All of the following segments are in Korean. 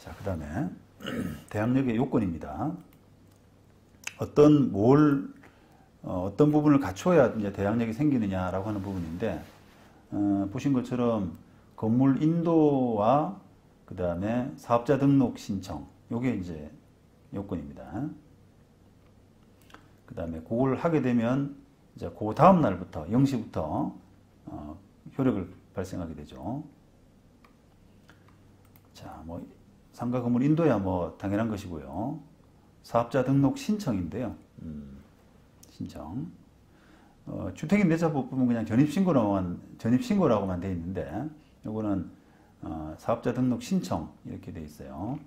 자, 그 다음에 대항력의 요건입니다. 어떤 부분을 갖춰야 이제 대항력이 생기느냐라고 하는 부분인데, 보신 것처럼 건물 인도와 그 다음에 사업자 등록 신청, 요게 이제 요건입니다. 그 다음에 그걸 하게 되면 이제 그 다음 날부터 0시부터 효력을 발생하게 되죠. 자, 뭐 상가 건물 인도야 뭐 당연한 것이고요. 사업자 등록 신청인데요. 신청. 주택임대차법 부분 그냥 전입신고라고만 되어 있는데, 요거는 사업자 등록 신청 이렇게 되어 있어요.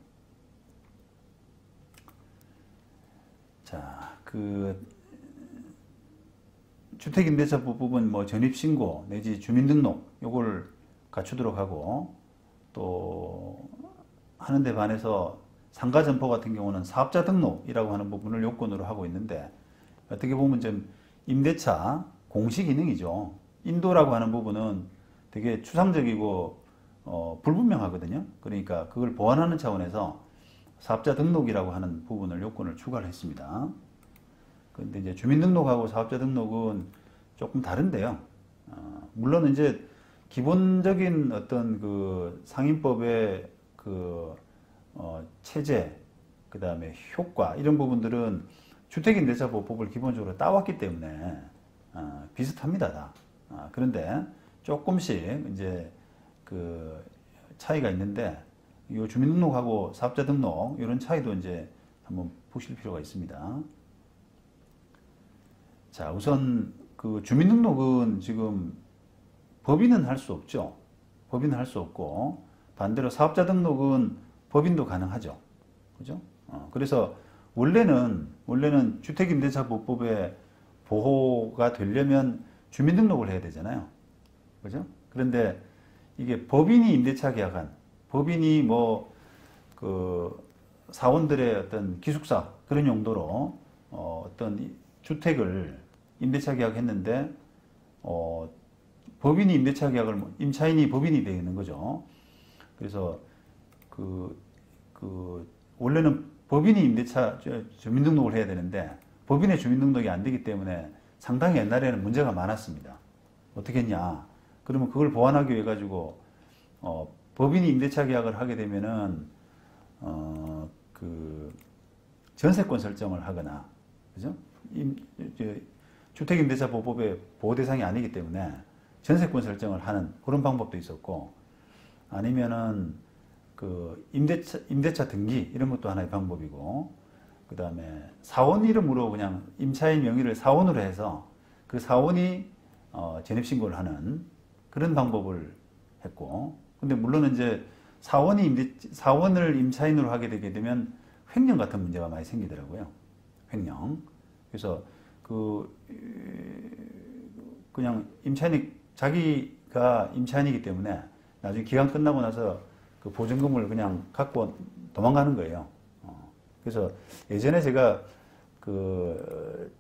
자, 그 주택임대차법 부분 뭐 전입신고 내지 주민등록 요걸 갖추도록 하고, 또 하는데 반해서 상가점포 같은 경우는 사업자 등록이라고 하는 부분을 요건으로 하고 있는데, 어떻게 보면 좀 임대차 공시기능이죠. 인도라고 하는 부분은 되게 추상적이고 불분명하거든요. 그러니까 그걸 보완하는 차원에서 사업자 등록이라고 하는 부분을 요건을 추가를 했습니다. 그런데 이제 주민등록하고 사업자 등록은 조금 다른데요. 물론 이제 기본적인 어떤 그 상인법의 그 체제, 그 다음에 효과 이런 부분들은 주택임대차법을 기본적으로 따왔기 때문에 비슷합니다, 다. 그런데 조금씩 이제 그 차이가 있는데, 이 주민등록하고 사업자 등록 이런 차이도 이제 한번 보실 필요가 있습니다. 자, 우선 그 주민등록은 지금 법인은 할 수 없죠. 법인은 할 수 없고, 반대로 사업자 등록은 법인도 가능하죠. 그죠? 그래서 원래는 주택임대차보법에 보호가 되려면 주민등록을 해야 되잖아요. 그죠? 그런데 이게 법인이 임대차 계약한, 법인이 뭐 그 사원들의 어떤 기숙사 그런 용도로 어떤 주택을 임대차 계약했는데, 법인이 임대차 계약을, 임차인이 법인이 되어 있는 거죠. 그래서 원래는 법인이 임대차 주민등록을 해야 되는데, 법인의 주민등록이 안 되기 때문에 상당히 옛날에는 문제가 많았습니다. 어떻게 했냐? 그러면 그걸 보완하기 위해 가지고 법인이 임대차 계약을 하게 되면은 그 전세권 설정을 하거나, 그죠? 주택임대차보법의 보호 대상이 아니기 때문에 전세권 설정을 하는 그런 방법도 있었고, 아니면은 그 임대차 등기 이런 것도 하나의 방법이고, 그 다음에 사원 이름으로 그냥 임차인 명의를 사원으로 해서 그 사원이 전입신고를 하는 그런 방법을 했고, 근데 물론 이제 사원을 임차인으로 하게 되게 되면 횡령 같은 문제가 많이 생기더라고요. 횡령. 그래서 그냥 자기가 임차인이기 때문에 나중에 기간 끝나고 나서 그 보증금을 그냥 갖고 도망가는 거예요. 그래서 예전에 제가 그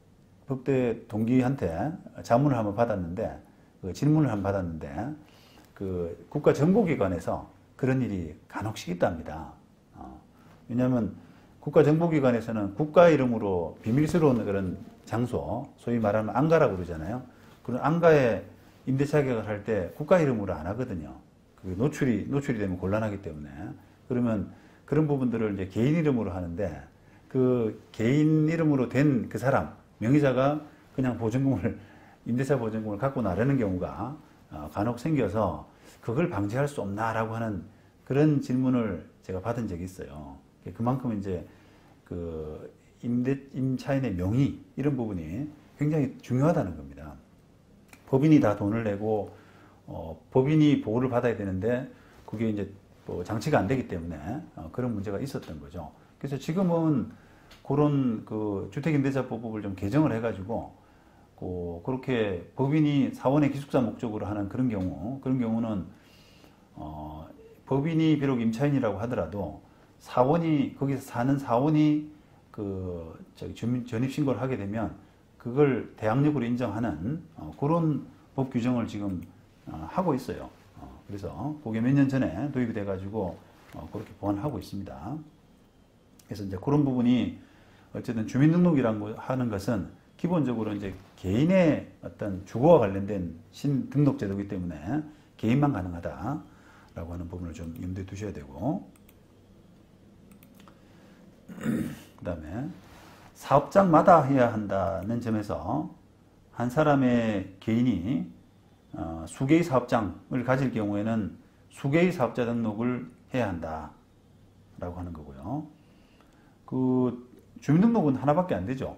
법대 동기한테 자문을 한번 받았는데, 그 질문을 한번 받았는데, 그 국가정보기관에서 그런 일이 간혹씩 있답니다. 왜냐하면 국가정보기관에서는 국가 이름으로 비밀스러운 그런 장소, 소위 말하면 안가라고 그러잖아요. 그런 안가에 임대차 계약을 할 때 국가 이름으로 안 하거든요. 그 노출이 되면 곤란하기 때문에. 그러면 그런 부분들을 이제 개인 이름으로 하는데, 그 개인 이름으로 된 그 사람, 명의자가 그냥 임대차 보증금을 갖고 나르는 경우가 간혹 생겨서 그걸 방지할 수 없나라고 하는 그런 질문을 제가 받은 적이 있어요. 그만큼 이제 그 임차인의 명의 이런 부분이 굉장히 중요하다는 겁니다. 법인이 다 돈을 내고 법인이 보호를 받아야 되는데 그게 이제 뭐 장치가 안 되기 때문에 그런 문제가 있었던 거죠. 그래서 지금은 그런 그 주택임대차법을 좀 개정을 해가지고 그렇게 법인이 사원의 기숙사 목적으로 하는 그런 경우는 법인이 비록 임차인이라고 하더라도 거기서 사는 사원이 전입신고를 하게 되면 그걸 대항력으로 인정하는 그런 법 규정을 지금 하고 있어요. 그래서 그게 몇 년 전에 도입이 돼가지고 그렇게 보완하고 있습니다. 그래서 이제 그런 부분이 어쨌든 주민등록이라고 하는 것은 기본적으로 이제 개인의 어떤 주거와 관련된 신등록제도이기 때문에 개인만 가능하다라고 하는 부분을 좀 염두에 두셔야 되고, 그 다음에 사업장마다 해야 한다는 점에서 한 사람의 개인이 수개의 사업장을 가질 경우에는 수개의 사업자 등록을 해야 한다라고 하는 거고요. 그 주민등록은 하나밖에 안 되죠.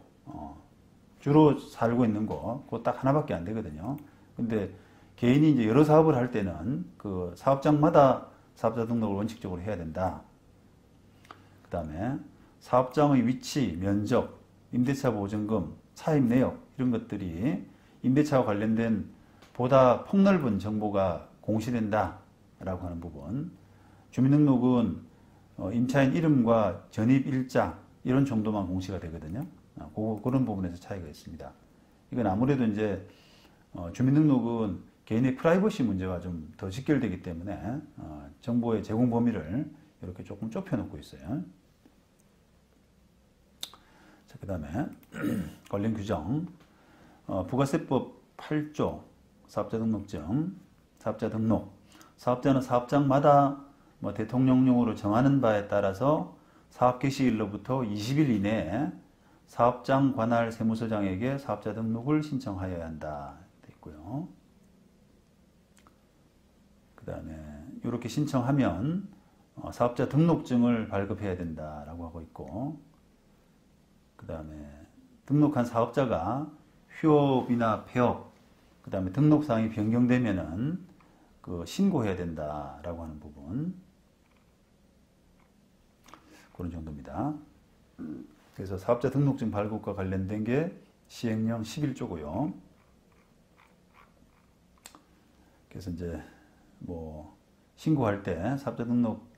주로 살고 있는 거, 그거 딱 하나밖에 안 되거든요. 근데 개인이 이제 여러 사업을 할 때는 그 사업장마다 사업자 등록을 원칙적으로 해야 된다. 그 다음에 사업장의 위치, 면적, 임대차 보증금, 차입 내역 이런 것들이 임대차와 관련된 보다 폭넓은 정보가 공시된다 라고 하는 부분. 주민등록은 임차인 이름과 전입일자 이런 정도만 공시가 되거든요. 그런 부분에서 차이가 있습니다. 이건 아무래도 이제 주민등록은 개인의 프라이버시 문제가 좀 더 직결되기 때문에 정보의 제공 범위를 이렇게 조금 좁혀놓고 있어요. 자, 그 다음에 관련 규정, 부가세법 8조 사업자 등록증, 사업자 등록, 사업자는 사업장마다 대통령령으로 정하는 바에 따라서 사업 개시일로부터 20일 이내에 사업장 관할 세무서장에게 사업자 등록을 신청하여야 한다 되어 있고요. 그 다음에 이렇게 신청하면 사업자 등록증을 발급해야 된다라고 하고 있고, 그 다음에 등록한 사업자가 휴업이나 폐업, 그 다음에 등록사항이 변경되면은 그 신고해야 된다라고 하는 부분, 그런 정도입니다. 그래서 사업자 등록증 발급과 관련된 게 시행령 11조고요. 그래서 이제 신고할 때, 사업자 등록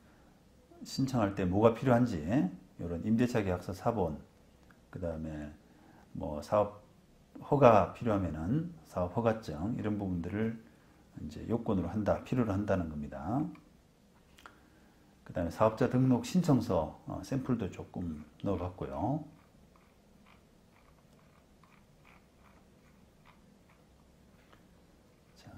신청할 때 뭐가 필요한지, 이런 임대차 계약서 사본, 그 다음에 사업 허가 필요하면은 사업 허가증 이런 부분들을 이제 요건으로 필요로 한다는 겁니다. 그 다음에 사업자 등록 신청서 샘플도 조금 넣어봤고요. 자,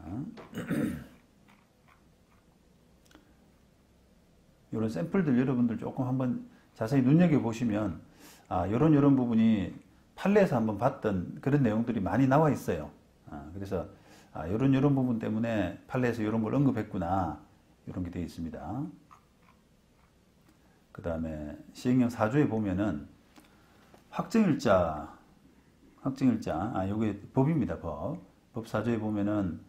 이런 샘플들 여러분들 조금 한번 자세히 눈여겨보시면 이런 부분이 판례에서 한번 봤던 그런 내용들이 많이 나와 있어요. 그래서 이런 부분 때문에 판례에서 이런 걸 언급했구나, 이런 게 되어 있습니다. 그 다음에 시행령 4조에 보면은 확정일자, 요게 법입니다. 법 4조에 보면은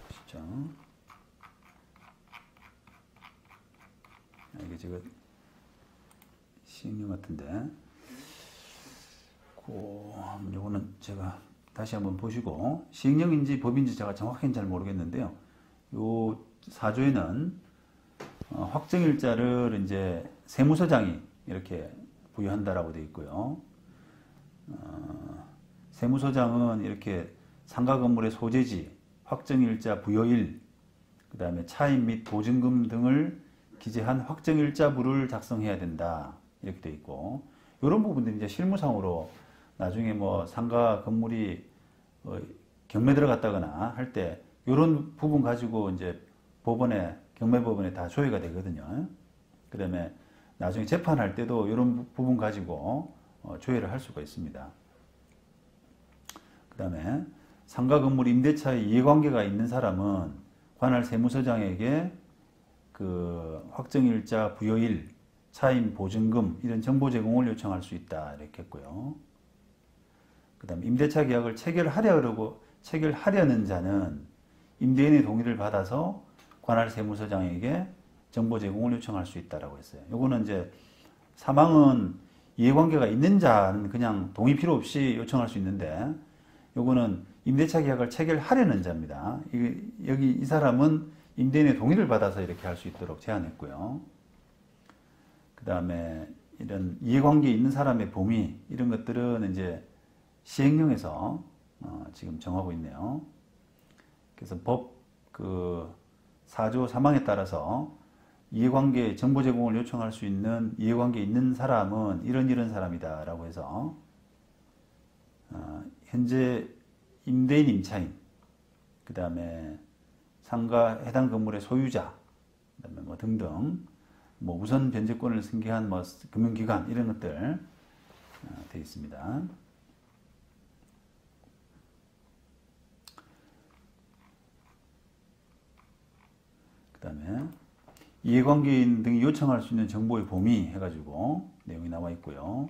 보시죠. 이게 지금 시행령 같은데, 요거는 제가 다시 한번 보시고, 시행령인지 법인지 제가 정확히는 잘 모르겠는데요. 요 4조에는 확정일자를 이제 세무서장이 이렇게 부여한다라고 되어 있고요. 세무서장은 이렇게 상가 건물의 소재지, 확정일자 부여일, 그 다음에 차입 및 보증금 등을 기재한 확정일자부를 작성해야 된다, 이렇게 되어 있고, 이런 부분들이 이제 실무상으로 나중에 상가 건물이 경매 들어갔다거나 할 때 이런 부분 가지고 이제 경매법원에 다 조회가 되거든요. 그 다음에 나중에 재판할 때도 이런 부분 가지고 조회를 할 수가 있습니다. 그 다음에 상가 건물 임대차에 이해관계가 있는 사람은 관할 세무서장에게 그 확정일자 부여일, 차임 보증금 이런 정보 제공을 요청할 수 있다, 이렇게 했고요. 그 다음에 임대차 계약을 체결하려는 자는 임대인의 동의를 받아서 관할 세무서장에게 정보 제공을 요청할 수 있다라고 했어요. 요거는 이제 사망은 이해관계가 있는 자는 그냥 동의 필요 없이 요청할 수 있는데, 요거는 임대차 계약을 체결하려는 자입니다. 여기 이 사람은 임대인의 동의를 받아서 이렇게 할 수 있도록 제한했고요. 그 다음에 이런 이해관계에 있는 사람의 범위, 이런 것들은 이제 시행령에서 지금 정하고 있네요. 그래서 법 그 4조 3항에 따라서 이해관계 정보 제공을 요청할 수 있는 이해관계 있는 사람은 이런 사람이다라고 해서 현재 임대인, 임차인, 그 다음에 상가 해당 건물의 소유자, 그다음에 뭐 등등 뭐 우선 변제권을 승계한 뭐 금융기관 이런 것들 되어 있습니다. 그 다음에 이해관계인 등이 요청할 수 있는 정보의 범위 해가지고 내용이 나와 있고요.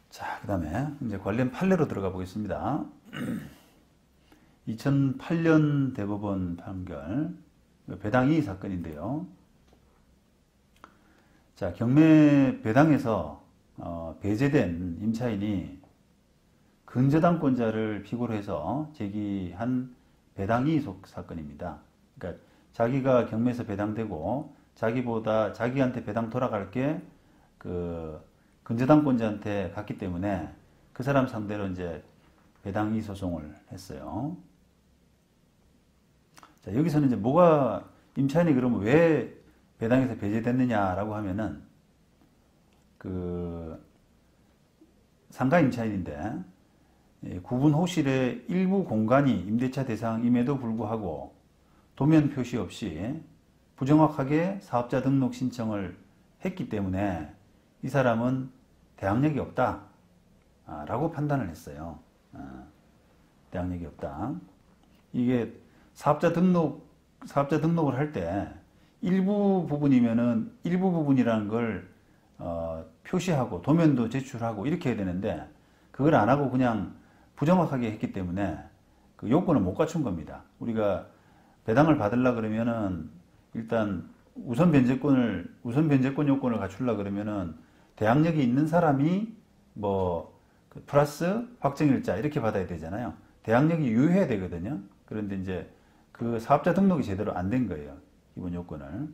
자, 그 다음에 이제 관련 판례로 들어가 보겠습니다. 2008년 대법원 판결 배당 이의 사건인데요. 자, 경매 배당에서 배제된 임차인이 근저당권자를 피고로 해서 제기한 배당 이의 사건입니다. 그러니까 자기가 경매에서 배당되고 자기한테 배당 돌아갈 게 그 근저당권자한테 갔기 때문에 그 사람 상대로 이제 배당 이의 소송을 했어요. 자, 여기서는 이제 뭐가 임차인이 그러면 왜 배당에서 배제됐느냐라고 하면은 그 상가 임차인인데 구분 호실의 일부 공간이 임대차 대상임에도 불구하고 도면 표시 없이 부정확하게 사업자 등록 신청을 했기 때문에 이 사람은 대항력이 없다 라고 판단을 했어요. 대항력이 없다. 이게 사업자 등록을 할 때 일부 부분이면은 일부 부분이라는 걸 표시하고 도면도 제출하고 이렇게 해야 되는데 그걸 안 하고 그냥 부정확하게 했기 때문에 그 요건을 못 갖춘 겁니다. 우리가 배당을 받으려 그러면은 일단 우선 변제권 요건을 갖추려 그러면은 대항력이 있는 사람이 뭐 플러스 확정일자 이렇게 받아야 되잖아요. 대항력이 유효해야 되거든요. 그런데 이제 그 사업자 등록이 제대로 안 된 거예요. 기본 요건을.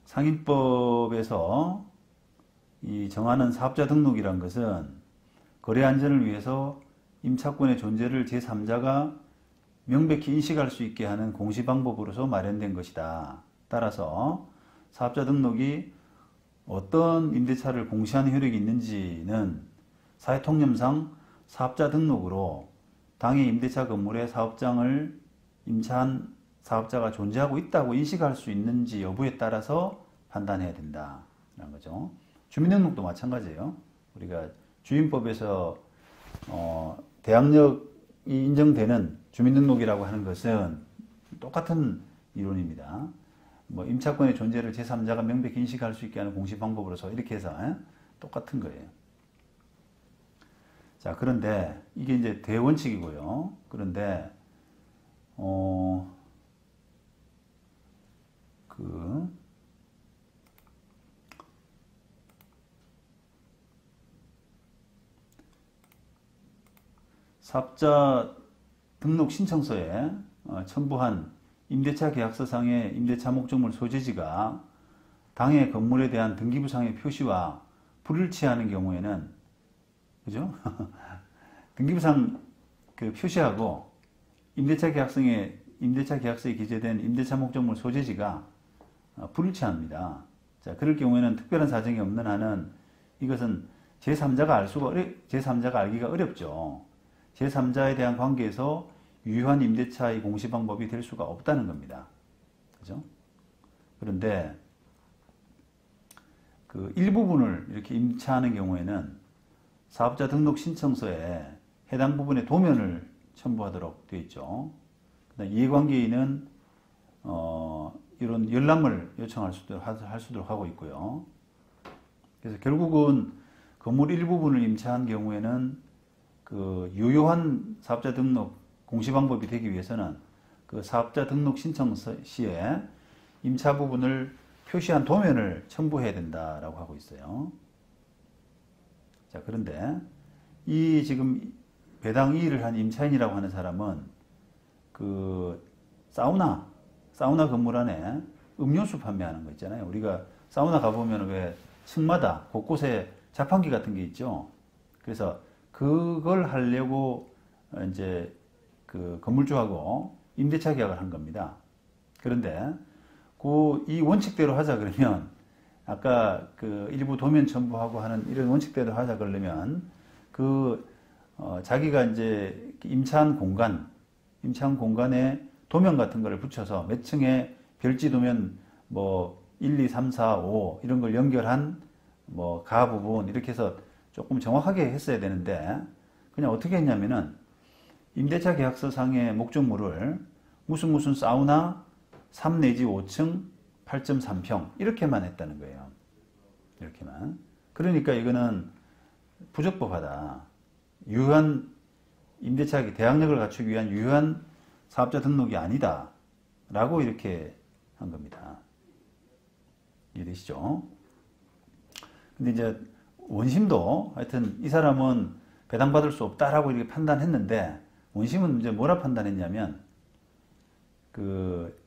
상인법에서 이 정하는 사업자 등록이란 것은 거래 안전을 위해서 임차권의 존재를 제3자가 명백히 인식할 수 있게 하는 공시 방법으로서 마련된 것이다. 따라서 사업자 등록이 어떤 임대차를 공시하는 효력이 있는지는 사회통념상 사업자 등록으로 당해 임대차 건물의 사업장을 임차한 사업자가 존재하고 있다고 인식할 수 있는지 여부에 따라서 판단해야 된다는 거죠. 주민등록도 마찬가지예요. 우리가 주민법에서 대항력이 인정되는 주민등록이라고 하는 것은 똑같은 이론입니다. 뭐 임차권의 존재를 제3자가 명백히 인식할 수 있게 하는 공시 방법으로서 이렇게 해서 똑같은 거예요. 자, 그런데 이게 이제 대원칙이고요. 그런데 사업자 등록 신청서에 첨부한 임대차 계약서상의 임대차 목적물 소재지가 당해 건물에 대한 등기부상의 표시와 불일치하는 경우에는, 그죠? 등기부상 그 표시하고 임대차 계약서에 기재된 임대차 목적물 소재지가 불일치합니다. 자, 그럴 경우에는 특별한 사정이 없는 한은 이것은 제3자가 알기가 어렵죠. 제3자에 대한 관계에서 유효한 임대차의 공시 방법이 될 수가 없다는 겁니다. 그죠? 그런데 그 일부분을 이렇게 임차하는 경우에는 사업자 등록 신청서에 해당 부분의 도면을 첨부하도록 되어 있죠. 이해관계인은 이런 열람을 요청할 수도 하고 있고요. 그래서 결국은 건물 일부분을 임차한 경우에는 그 유효한 사업자 등록 공시 방법이 되기 위해서는 그 사업자 등록 신청 시에 임차 부분을 표시한 도면을 첨부해야 된다라고 하고 있어요. 자, 그런데 이 지금 배당 이의를 한 임차인이라고 하는 사람은 그 사우나 건물 안에 음료수 판매하는 거 있잖아요. 우리가 사우나 가보면 왜 층마다 곳곳에 자판기 같은 게 있죠. 그래서 그걸 하려고 이제 그 건물주하고 임대차 계약을 한 겁니다. 그런데 이 원칙대로 하자 그러면 아까 그 일부 도면 첨부하고 하는 이런 원칙대로 하자 그러려면 자기가 이제 임차한 공간에 도면 같은 거를 붙여서 몇 층에 별지 도면 뭐 1, 2, 3, 4, 5 이런 걸 연결한 뭐 가 부분 이렇게 해서 조금 정확하게 했어야 되는데 그냥 어떻게 했냐면은 임대차 계약서 상의 목적물을 무슨 사우나 3 내지 5층 8.3평 이렇게만 했다는 거예요. 이렇게만. 그러니까 이거는 부적법하다. 유효한 임대차 대항력을 갖추기 위한 유효한 사업자 등록이 아니다. 라고 이렇게 한 겁니다. 이해되시죠? 근데 이제 원심도 하여튼 이 사람은 배당받을 수 없다라고 이렇게 판단했는데 원심은 이제 뭐라 판단했냐면 그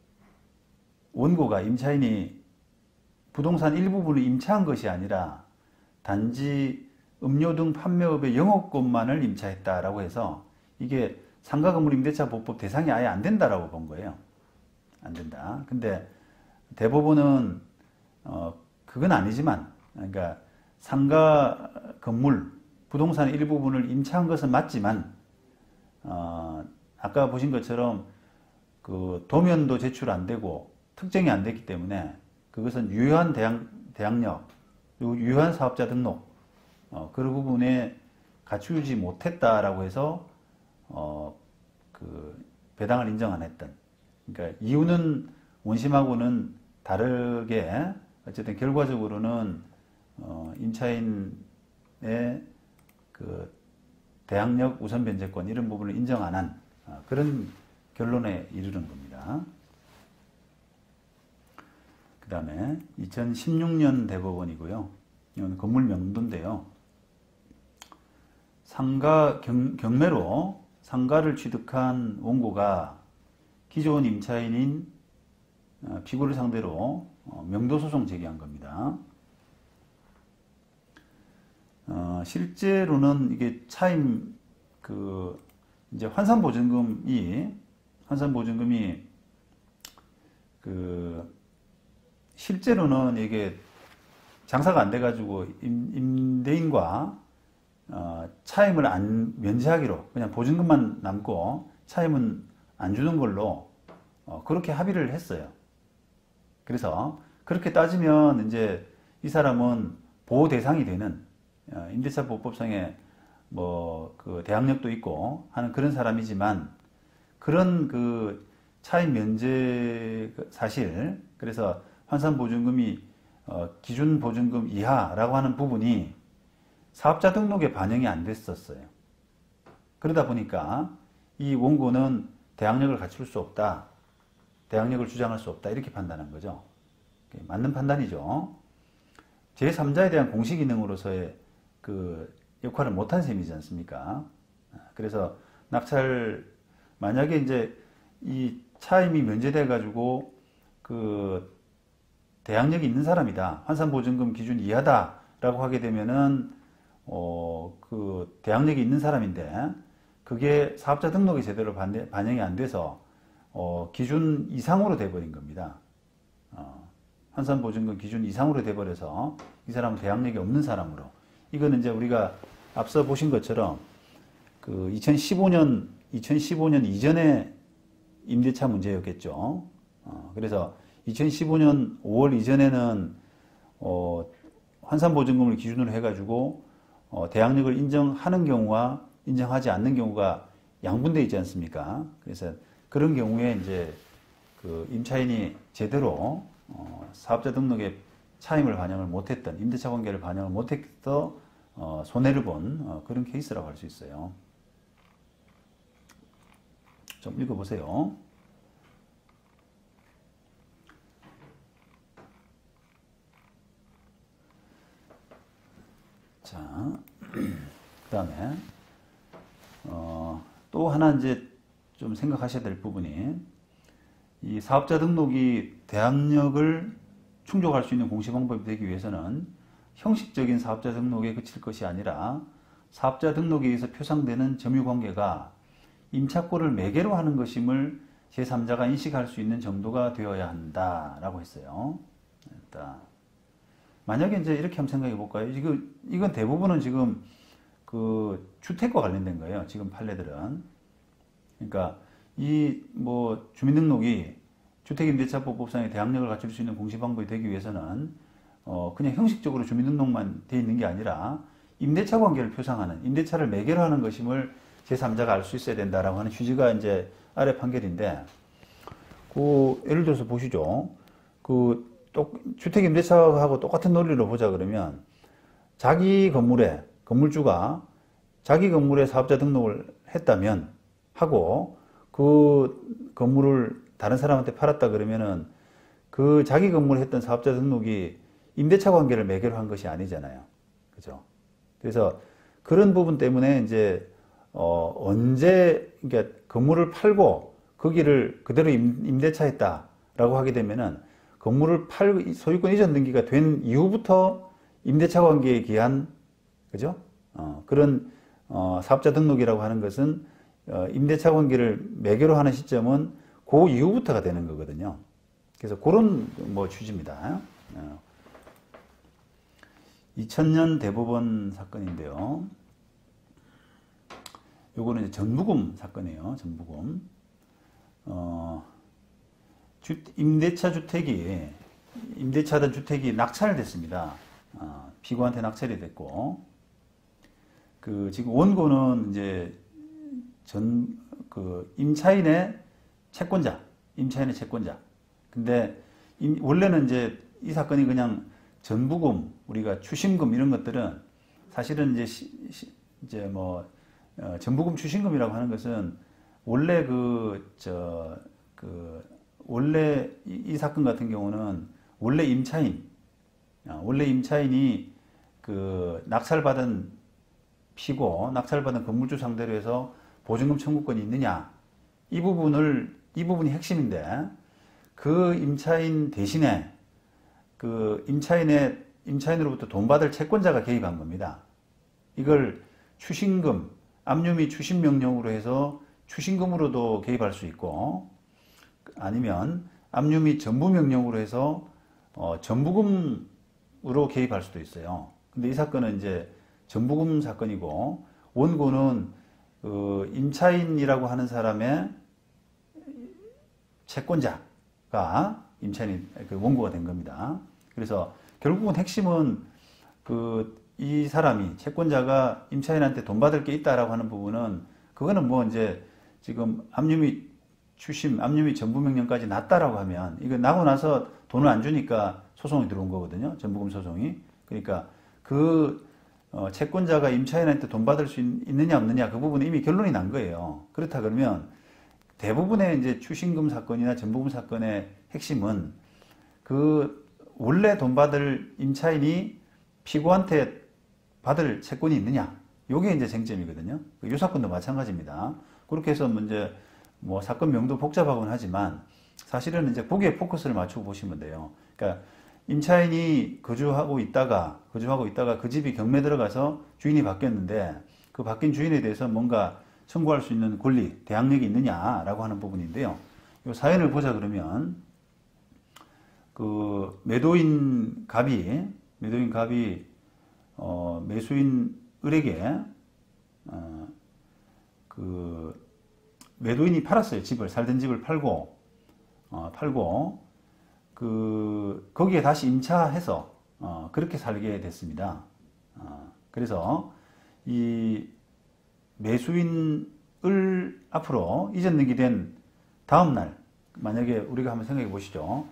원고가 임차인이 부동산 일부분을 임차한 것이 아니라 단지 음료 등 판매업의 영업권만을 임차했다라고 해서 이게 상가 건물 임대차 보호법 대상이 아예 안 된다라고 본 거예요. 안 된다. 근데 대법원은 그건 아니지만 그러니까 상가 건물 부동산 일부분을 임차한 것은 맞지만 아까 보신 것처럼 그 도면도 제출 안 되고 특정이 안 됐기 때문에 그것은 유효한 대항력, 유효한 사업자 등록 그런 부분에 갖추지 못했다라고 해서 그 배당을 인정 안 했던. 그러니까 이유는 원심하고는 다르게 어쨌든 결과적으로는 임차인의 그 대항력 우선 변제권 이런 부분을 인정 안 한 그런 결론에 이르는 겁니다. 그 다음에 2016년 대법원이고요. 이건 건물 명도인데요. 상가 경매로 상가를 취득한 원고가 기존 임차인인 피고를 상대로 명도소송 제기한 겁니다. 실제로는 이게 차임 이제 환산보증금이 실제로는 이게 장사가 안 돼가지고 임대인과 차임을 안 면제하기로 그냥 보증금만 남고 차임은 안 주는 걸로 그렇게 합의를 했어요. 그래서 그렇게 따지면 이제 이 사람은 보호 대상이 되는 임대차 보호법상에 뭐 그 대항력도 있고 하는 그런 사람이지만 그런 그 차임 면제 사실 그래서 환산보증금이 기준 보증금 이하라고 하는 부분이 사업자 등록에 반영이 안 됐었어요. 그러다 보니까 이 원고는 대항력을 갖출 수 없다. 대항력을 주장할 수 없다. 이렇게 판단한 거죠. 맞는 판단이죠. 제3자에 대한 공시 기능으로서의 그 역할을 못한 셈이지 않습니까? 그래서 만약에 이제 이 차임이 면제돼 가지고 그 대항력이 있는 사람이다. 환산보증금 기준 이하다라고 하게 되면은 그 대항력이 있는 사람인데 그게 사업자 등록이 제대로 반영이 안 돼서 기준 이상으로 돼버린 겁니다. 환산보증금 기준 이상으로 돼버려서 이 사람은 대항력이 없는 사람으로. 이거는 이제 우리가 앞서 보신 것처럼 그 2015년 이전의 임대차 문제였겠죠. 그래서 2015년 5월 이전에는 환산보증금을 기준으로 해가지고 대항력을 인정하는 경우와 인정하지 않는 경우가 양분되어 있지 않습니까? 그래서 그런 경우에 이제 그 임차인이 제대로 사업자 등록에 차임을 반영을 못했던 임대차 관계를 반영을 못해서 손해를 본 그런 케이스라고 할 수 있어요. 좀 읽어보세요. 자, 그 다음에 또 하나 이제 좀 생각하셔야 될 부분이 이 사업자 등록이 대항력을 충족할 수 있는 공시 방법이 되기 위해서는 형식적인 사업자 등록에 그칠 것이 아니라 사업자 등록에 의해서 표상되는 점유관계가 임차권을 매개로 하는 것임을 제3자가 인식할 수 있는 정도가 되어야 한다라고 했어요. 만약에 이제 이렇게 한번 생각해 볼까요? 이건 대부분은 지금 그 주택과 관련된 거예요. 지금 판례들은. 그러니까 이 뭐 주민등록이 주택임대차법상의 대항력을 갖출 수 있는 공시방법이 되기 위해서는 그냥 형식적으로 주민등록만 돼 있는 게 아니라 임대차 관계를 표상하는, 임대차를 매개로 하는 것임을 제3자가 알 수 있어야 된다라고 하는 취지가 이제 아래 판결인데, 예를 들어서 보시죠. 주택임대차하고 똑같은 논리로 보자 그러면, 자기 건물에, 건물주가 자기 건물에 사업자 등록을 했다면 하고, 그 건물을 다른 사람한테 팔았다 그러면은, 그 자기 건물에 했던 사업자 등록이 임대차 관계를 매개로 한 것이 아니잖아요. 그죠? 그래서 그런 부분 때문에 이제, 그러니까 건물을 팔고 거기를 그대로 임대차 했다라고 하게 되면은 건물을 소유권 이전 등기가 된 이후부터 임대차 관계에 기한, 그죠? 그런, 사업자 등록이라고 하는 것은, 임대차 관계를 매개로 하는 시점은 그 이후부터가 되는 거거든요. 그래서 그런 뭐 취지입니다. 2000년 대법원 사건인데요. 요거는 이제 전부금 사건이에요. 전부금. 임대차던 주택이 낙찰됐습니다. 피고한테 낙찰이 됐고, 지금 원고는 이제 임차인의 채권자. 근데, 원래는 이제 이 사건이 그냥 전부금, 우리가 추심금 이런 것들은 사실은 이제 전부금 추심금이라고 하는 것은 원래 원래 이 사건 같은 경우는 원래 임차인이 낙찰받은 건물주 상대로 해서 보증금 청구권이 있느냐, 이 부분이 핵심인데, 그 임차인 대신에 임차인으로부터 돈 받을 채권자가 개입한 겁니다. 이걸 추심금, 압류 및 추심 명령으로 해서 추심금으로도 개입할 수 있고, 아니면 압류 및 전부 명령으로 해서 전부금으로 개입할 수도 있어요. 근데 이 사건은 이제 전부금 사건이고, 원고는 임차인이라고 하는 사람의 채권자가 원고가 된 겁니다. 그래서 결국은 핵심은 이 사람이, 채권자가 임차인한테 돈 받을 게 있다라고 하는 부분은, 그거는 뭐 이제 지금 압류 및 추심, 압류 및 전부 명령까지 났다라고 하면, 이거 나고 나서 돈을 안 주니까 소송이 들어온 거거든요. 전부금 소송이. 그러니까 채권자가 임차인한테 돈 받을 수 있느냐 없느냐, 그 부분은 이미 결론이 난 거예요. 그렇다 그러면 대부분의 이제 추심금 사건이나 전부금 사건의 핵심은 원래 돈 받을 임차인이 피고한테 받을 채권이 있느냐, 요게 이제 쟁점이거든요. 이 사건도 마찬가지입니다. 그렇게 해서 이제 사건명도 복잡하곤 하지만 사실은 이제 거기에 포커스를 맞추고 보시면 돼요. 그러니까 임차인이 거주하고 있다가 그 집이 경매 들어가서 주인이 바뀌었는데, 그 바뀐 주인에 대해서 뭔가 청구할 수 있는 권리, 대항력이 있느냐라고 하는 부분인데요. 이 사연을 보자 그러면, 매도인 갑이 매수인 을에게 매도인이 팔았어요. 살던 집을 팔고 거기에 다시 임차해서 그렇게 살게 됐습니다. 그래서 이 매수인 을 앞으로 이전 등기된 다음 날, 만약에 우리가 한번 생각해 보시죠.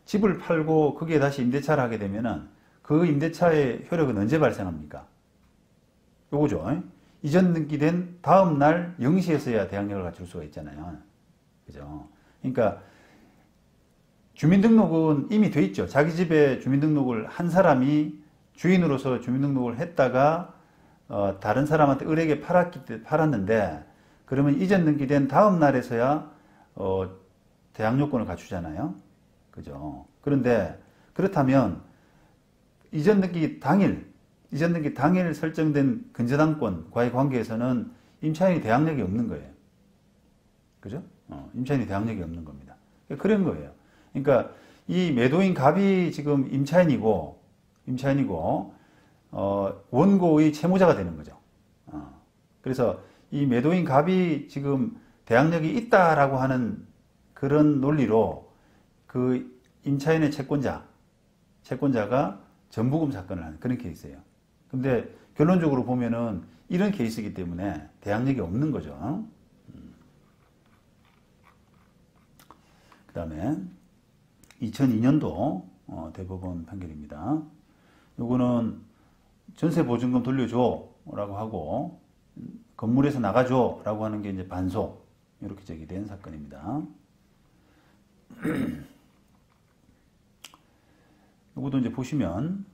집을 팔고 거기에 다시 임대차를 하게 되면은 그 임대차의 효력은 언제 발생합니까? 요거죠. 이전 등기된 다음 날 0시에서야 대항력을 갖출 수가 있잖아요. 그죠? 그러니까 주민등록은 이미 돼 있죠. 자기 집에 주민등록을 한 사람이 주인으로서 주민등록을 했다가 다른 사람한테 을에게 팔았는데, 그러면 이전 등기된 다음 날에서야 대항력권을 갖추잖아요. 그죠? 그런데 그렇다면 이전 등기 이전 등기 당일 설정된 근저당권과의 관계에서는 임차인이 대항력이 없는 거예요. 그죠? 임차인이 대항력이 없는 겁니다. 그런 거예요. 그러니까 이 매도인 갑이 지금 임차인이고 원고의 채무자가 되는 거죠. 그래서 이 매도인 갑이 지금 대항력이 있다라고 하는 그런 논리로 그 임차인의 채권자가 전부금 사건을 하는 그런 케이스예요. 근데 결론적으로 보면은 이런 케이스이기 때문에 대항력이 없는 거죠. 그 다음에 2002년도 대법원 판결입니다. 요거는 전세보증금 돌려줘 라고 하고 건물에서 나가줘 라고 하는 게 이제 반소 이렇게 제기된 사건입니다. 요것도 이제 보시면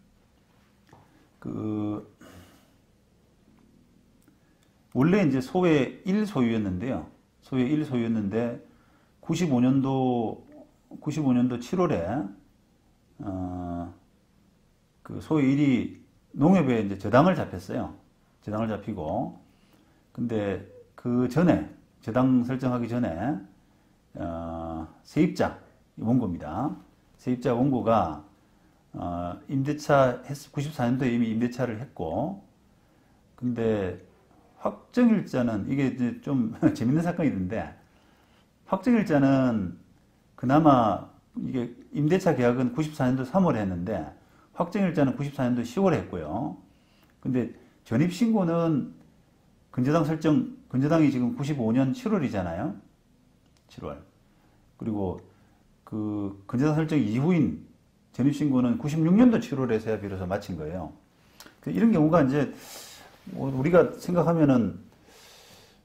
원래 이제 소외 1소유였는데요. 소외 1소유였는데 95년도 7월에 그 소외 1이 농협에 이제 저당을 잡혔어요. 저당을 잡히고 근데 그 전에 저당 설정하기 전에 세입자 원고입니다. 세입자 원고가 임대차 94년도에 이미 임대차를 했고 근데 확정일자는 이게 이제 좀 재밌는 사건이 있는데 확정일자는 그나마 이게 임대차 계약은 94년도 3월에 했는데 확정일자는 94년도 10월에 했고요. 근데 전입신고는 근저당이 지금 95년 7월이잖아요. 7월. 그리고 그 근저당 설정 이후인 전입신고는 96년도 7월에서야 비로소 마친 거예요. 이런 경우가 이제 우리가 생각하면은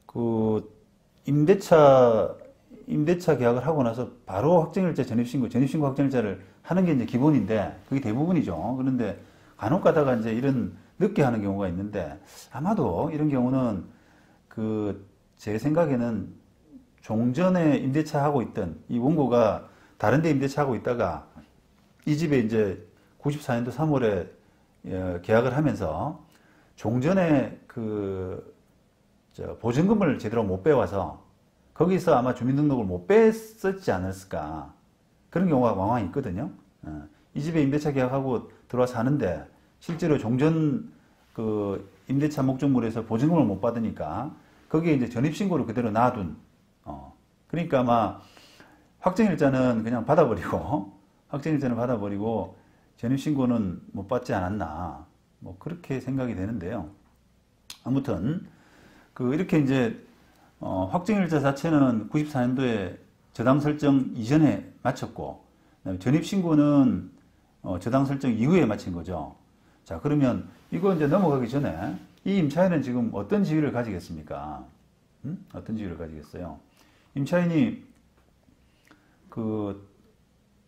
그 임대차 계약을 하고 나서 바로 확정일자 전입신고 확정일자를 하는 게 이제 기본인데 그게 대부분이죠. 그런데 간혹 가다가 이제 이런 늦게 하는 경우가 있는데 아마도 이런 경우는 제 생각에는 종전에 임대차 하고 있던 이 원고가 다른 데 임대차 하고 있다가 이 집에 이제 94년도 3월에 계약을 하면서 종전에 보증금을 제대로 못 빼와서 거기서 아마 주민등록을 못 뺐었지 않았을까. 그런 경우가 왕왕 있거든요. 이 집에 임대차 계약하고 들어와 사는데 실제로 종전 임대차 목적물에서 보증금을 못 받으니까 거기에 이제 전입신고를 그대로 놔둔. 그러니까 아마 확정일자는 그냥 받아버리고 전입신고는 못 받지 않았나. 뭐 그렇게 생각이 되는데요. 아무튼 이렇게 이제 확정일자 자체는 94년도에 저당 설정 이전에 마쳤고 전입신고는 저당 설정 이후에 마친 거죠. 자, 그러면 이거 이제 넘어가기 전에 이 임차인은 지금 어떤 지위를 가지겠습니까? 어떤 지위를 가지겠어요? 임차인이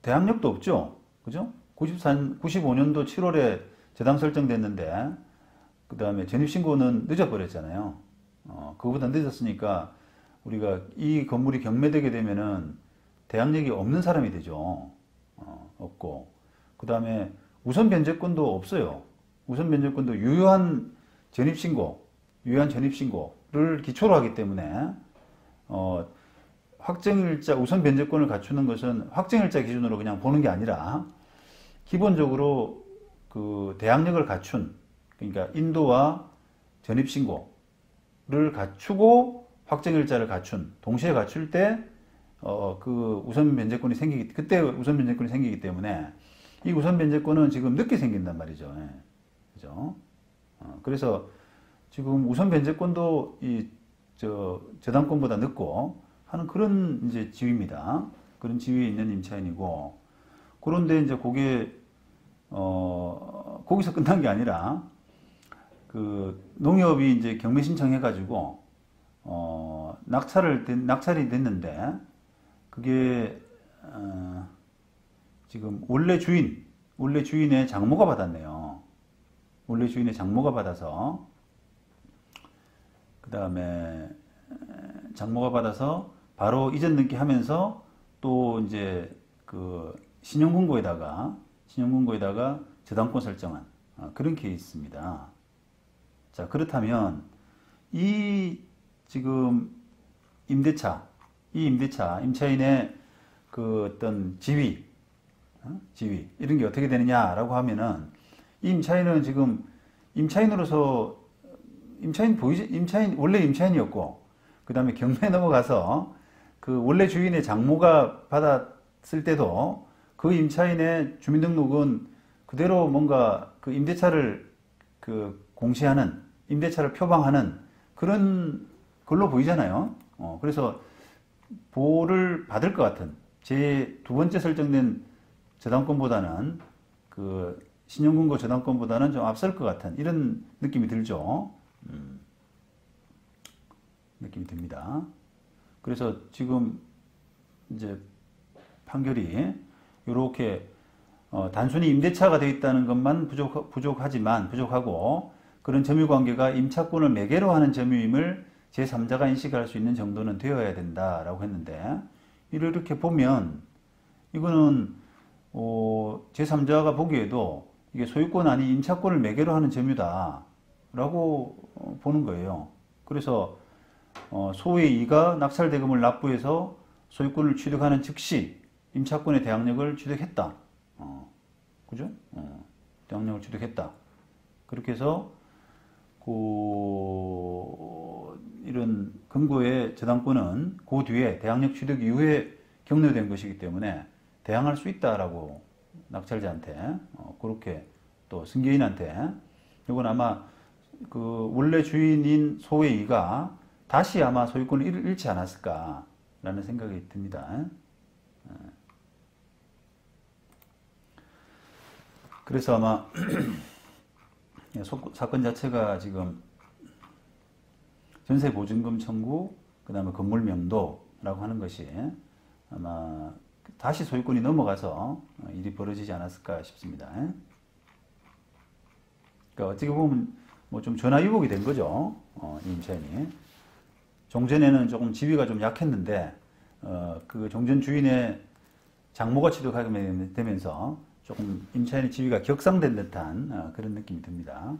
대항력도 없죠. 그죠? 95년도 7월에 저당 설정됐는데 그 다음에 전입신고는 늦어버렸잖아요. 그거보다 늦었으니까 우리가 이 건물이 경매되게 되면은 대항력이 없는 사람이 되죠. 없고 그 다음에 우선 변제권도 없어요. 우선 변제권도 유효한 전입신고를 기초로 하기 때문에 확정일자 우선 변제권을 갖추는 것은 확정일자 기준으로 그냥 보는 게 아니라 기본적으로 대항력을 갖춘 그러니까 인도와 전입신고를 갖추고 확정일자를 동시에 갖출 때 우선 변제권이 그때 우선 변제권이 생기기 때문에 이 우선 변제권은 지금 늦게 생긴단 말이죠. 예. 그죠? 그래서 지금 우선 변제권도 저당권보다 늦고 하는 그런 이제 지위입니다. 그런 지위에 있는 임차인이고 그런데 이제 거기서 끝난 게 아니라 농협이 이제 경매 신청해가지고 낙찰이 됐는데 그게 지금 원래 주인의 장모가 받았네요. 원래 주인의 장모가 받아서 그 다음에 장모가 받아서 바로 이전 등기 하면서 또 이제 신용금고에다가 저당권 설정한 그런 케이스입니다. 자, 그렇다면 이 지금 임대차, 임차인의 그 어떤 지위 이런 게 어떻게 되느냐라고 하면은 이 임차인은 지금 임차인으로서 원래 임차인이었고 그 다음에 경매에 넘어가서 그 원래 주인의 장모가 받았을 때도 그 임차인의 주민등록은 그대로 뭔가 그 임대차를 그 공시하는, 임대차를 표방하는 그런 걸로 보이잖아요. 그래서 보호를 받을 것 같은, 제 두 번째 설정된 저당권보다는 그 신용금고 저당권보다는 좀 앞설 것 같은 이런 느낌이 들죠. 느낌이 듭니다. 그래서 지금 이제 판결이 이렇게 단순히 임대차가 되어 있다는 것만 부족하고 그런 점유관계가 임차권을 매개로 하는 점유임을 제3자가 인식할 수 있는 정도는 되어야 된다라고 했는데, 이렇게 보면 이거는 제3자가 보기에도 이게 소유권 아닌 임차권을 매개로 하는 점유다라고 보는 거예요. 그래서 소의 이가 낙찰대금을 납부해서 소유권을 취득하는 즉시 임차권의 대항력을 취득했다. 그죠? 대항력을 취득했다. 그렇게 해서 이런 금고의 저당권은 그 뒤에 대항력 취득 이후에 격려된 것이기 때문에 대항할 수 있다라고 낙찰자한테 그렇게 또 승계인한테, 이건 아마 그 원래 주인인 소의 이가 다시 아마 소유권을 잃지 않았을까라는 생각이 듭니다. 그래서 아마 사건 자체가 지금 전세보증금 청구, 그 다음에 건물 명도라고 하는 것이 아마 다시 소유권이 넘어가서 일이 벌어지지 않았을까 싶습니다. 그러니까 어떻게 보면 뭐 좀 전화위복이 된 거죠. 이 임차인이. 종전에는 조금 지위가 좀 약했는데 그 종전 주인의 장모가 취득하게 되면서 조금 임차인의 지위가 격상된 듯한 그런 느낌이 듭니다.